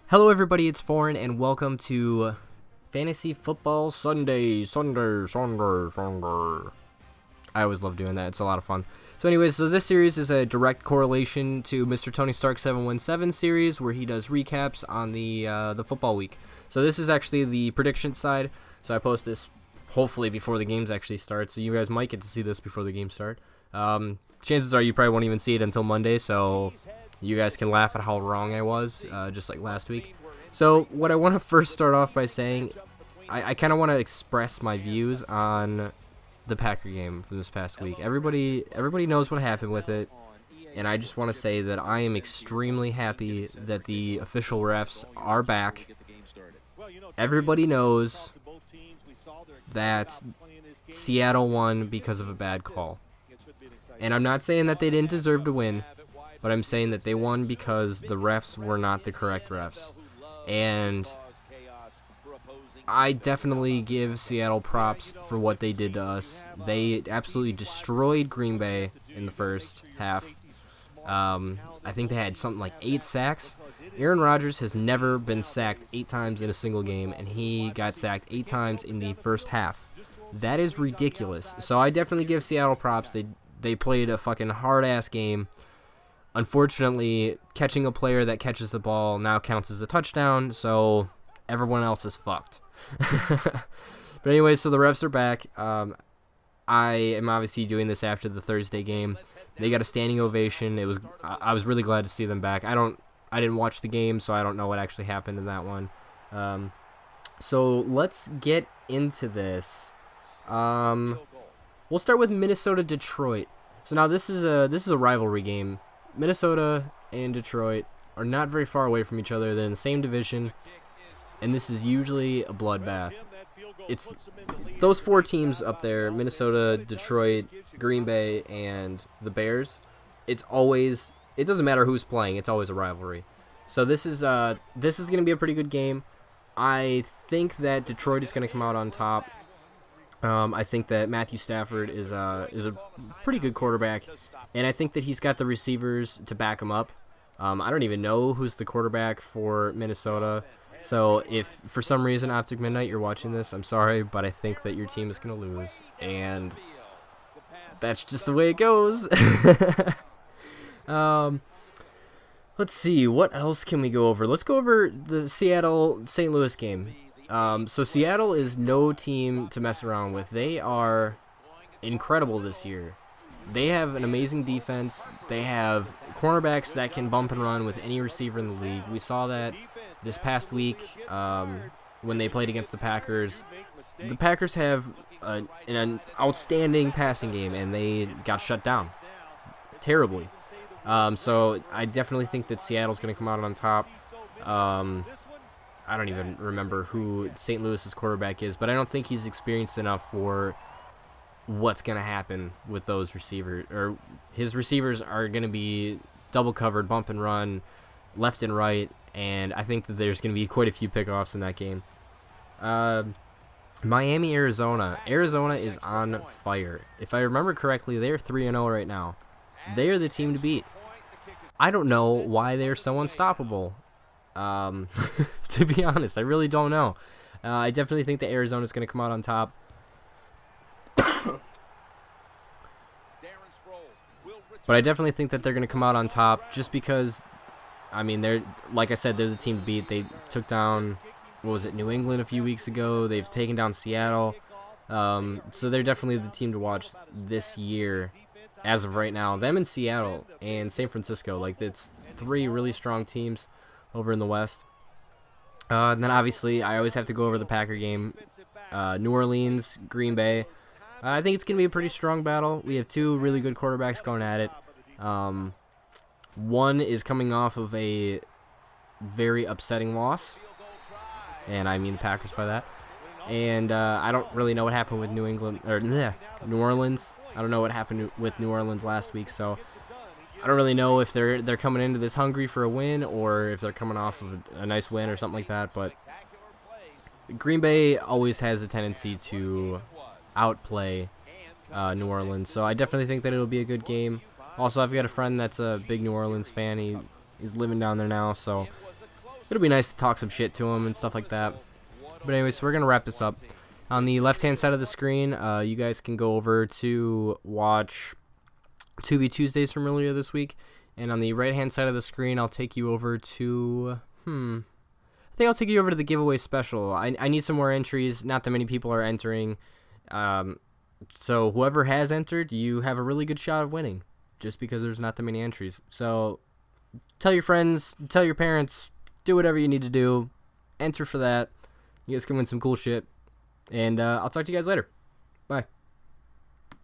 Hello everybody, it's Foreign, and welcome to Fantasy Football Sunday. I always love doing that, it's a lot of fun. So anyways, this series is a direct correlation to Mr. Tony Stark 717 series, where he does recaps on the football week. So this is actually the prediction side, so I post this hopefully before the games actually start, so you guys might get to see this before the games start. Chances are you probably won't even see it until Monday, so you guys can laugh at how wrong I was, just like last week. So what I want to first start off by saying, I kind of want to express my views on the Packer game from this past week. Everybody knows what happened with it, and I just want to say that I am extremely happy that the official refs are back. Everybody knows that Seattle won because of a bad call. And I'm not saying that they didn't deserve to win, but I'm saying that they won because the refs were not the correct refs. And I definitely give Seattle props for what they did to us. They absolutely destroyed Green Bay in the first half. I think they had something like 8 sacks. Aaron Rodgers has never been sacked 8 times in a single game, and he got sacked 8 times in the first half. That is ridiculous. So I definitely give Seattle props. They played a fucking hard-ass game. Unfortunately, catching a player that catches the ball now counts as a touchdown, so everyone else is fucked. But anyway, so the refs are back. I am obviously doing this after the Thursday game. They got a standing ovation. I was really glad to see them back. I didn't watch the game, so I don't know what actually happened in that one. So let's get into this. We'll start with Minnesota-Detroit. So now this is a rivalry game. Minnesota and Detroit are not very far away from each other. They're in the same division, and this is usually a bloodbath. It's those 4 teams up there: Minnesota, Detroit, Green Bay, and the Bears. It doesn't matter who's playing. It's always a rivalry. So this is going to be a pretty good game. I think that Detroit is going to come out on top. I think that Matthew Stafford is a pretty good quarterback, and I think that he's got the receivers to back him up. I don't even know who's the quarterback for Minnesota, so if for some reason, Optic Midnight, you're watching this, I'm sorry, but I think that your team is going to lose, and that's just the way it goes. Let's see, what else can we go over? Let's go over the Seattle-St. Louis game. So Seattle is no team to mess around with. They are incredible this year. They have an amazing defense. They have cornerbacks that can bump and run with any receiver in the league. We saw that this past week when they played against the Packers. The Packers have an outstanding passing game, and they got shut down terribly. So I definitely think that Seattle's going to come out on top. I don't even remember who St. Louis's quarterback is, but I don't think he's experienced enough for what's going to happen with those receivers. Or his receivers are going to be double covered, bump and run, left and right, and I think that there's going to be quite a few pickoffs in that game. Miami, Arizona. Arizona is on fire. If I remember correctly, they're 3-0 right now. They are the team to beat. I don't know why they're so unstoppable. To be honest, I really don't know. I definitely think that Arizona is going to come out on top. But I definitely think that they're going to come out on top just because, I mean, like I said, they're the team to beat. They took down, New England a few weeks ago. They've taken down Seattle. So they're definitely the team to watch this year as of right now. Them and Seattle and San Francisco. It's 3 really strong teams over in the West. And then obviously I always have to go over the Packer game. New Orleans, Green Bay. I think it's going to be a pretty strong battle. We have 2 really good quarterbacks going at it. One is coming off of a very upsetting loss, and I mean the Packers by that. And I don't really know what happened with New Orleans. I don't know what happened with New Orleans last week, so I don't really know if they're coming into this hungry for a win or if they're coming off of a nice win or something like that. But Green Bay always has a tendency to outplay New Orleans, so I definitely think that it'll be a good game. Also, I've got a friend that's a big New Orleans fan. He's living down there now, so it'll be nice to talk some shit to him and stuff like that. But anyway, so we're going to wrap this up. On the left-hand side of the screen, you guys can go over to watch Tubi Tuesdays from earlier this week. And on the right-hand side of the screen, I'll take you over to... I think I'll take you over to the giveaway special. I need some more entries. Not that many people are entering. So whoever has entered, you have a really good shot of winning. Just because there's not that many entries. So tell your friends, tell your parents, do whatever you need to do. Enter for that. You guys can win some cool shit. And I'll talk to you guys later. Bye.